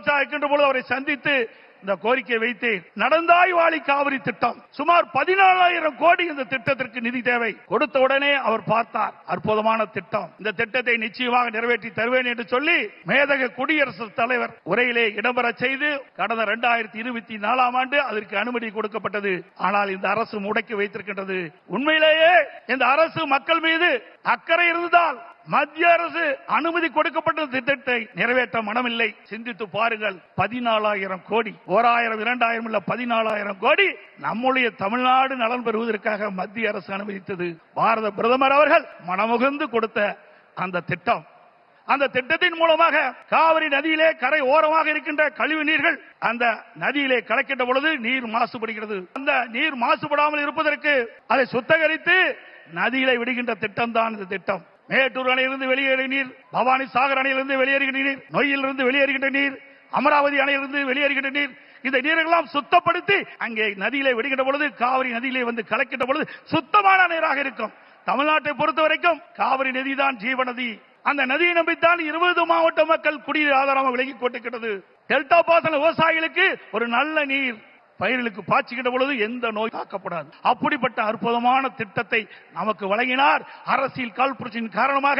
முதலமைச்சர் இருக்கின்ற பொழுது அவரை சந்தித்து இந்த கோரிக்கை வைத்தேன். நடந்தாய் வாழி காவிரி திட்டம் சுமார் 14,000 கோடி இந்த திட்டத்திற்கு நிதி தேவை. கொடுத்த உடனே அவர் பார்த்தார், அற்புதமான திட்டம், இந்த திட்டத்தை நிச்சயமாக நிறைவேற்றி தருவேன் என்று சொல்லி மேதக குடியரசுத் தலைவர் உரையிலே இடம்பெற செய்து கடந்த 2024ஆம் ஆண்டு அதற்கு அனுமதி கொடுக்கப்பட்டது. ஆனால் இந்த அரசு முடக்கி வைத்திருக்கின்றது. உண்மையிலேயே இந்த அரசு மக்கள் மீது அக்கறை இருந்தால் மத்திய அரசு அனுமதி கொடுக்கப்பட்ட திட்டத்தை நிறைவேற்ற மனமில்லை. சிந்தித்து பாருங்கள், 14,000 கோடி, 1,000 2,000 இல்ல 14,000 கோடி நம்முடைய தமிழ்நாடு நலன் பெறுவதற்காக மத்திய அரசு அனுமதித்தது. பாரத பிரதமர் அவர்கள் மனமுகந்து கொடுத்த அந்த திட்டம், அந்த திட்டத்தின் மூலமாக காவிரி நதியிலே கரை ஓரமாக இருக்கின்ற கழிவு நீர்கள் அந்த நதியிலே கலக்கின்ற பொழுது நீர் மாசுபடுகிறது. அந்த நீர் மாசுபடாமல் இருப்பதற்கு அதை சுத்தகரித்து நதியிலே விடுகின்ற திட்டம் தான் இந்த திட்டம். மேட்டூர் அணையிலிருந்து வெளியேறிய நீர், பவானி சாகர் அணையிலிருந்து வெளியேறுகின்ற நீர், நொய்யிலிருந்து வெளியேறுகின்ற நீர், அமராவதி அணையிலிருந்து வெளியேறுகின்ற நீர், இந்த நீரெல்லாம் சுத்தப்படுத்தி அங்கே நதியிலே விடுகின்ற பொழுது காவிரி நதியிலே வந்து கலக்கின்ற பொழுது சுத்தமான நீராக இருக்கும். தமிழ்நாட்டை பொறுத்த வரைக்கும் காவிரி நதி தான் ஜீவநதி. அந்த நதியை நம்பித்தான் 20 மாவட்ட மக்கள் குடிநீர் ஆதாரமாக விலகிக் கொண்டிருக்கிறது. டெல்டா பாசன விவசாயிகளுக்கு ஒரு நல்ல நீர் பயிர்களுக்கு பாய்ச்சுகின்ற பொழுது எந்த நோய் தாக்கப்படாது. அப்படிப்பட்ட அற்புதமான திட்டத்தை நமக்கு வழங்கினார். அரசியல் காழ்ப்புணர்ச்சியின் காரணமாக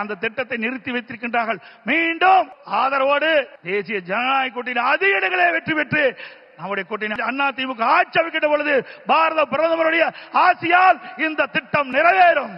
அந்த திட்டத்தை நிறுத்தி வைத்திருக்கின்றார்கள். மீண்டும் ஆதரவோடு தேசிய ஜனநாயக கூட்டணி அதிக இடங்களே வெற்றி பெற்று நம்முடைய கூட்டணி அண்ணா திமுக ஆட்சி அமைக்கின்ற பொழுது பாரத பிரதமருடைய ஆசியால் இந்த திட்டம் நிறைவேறும்.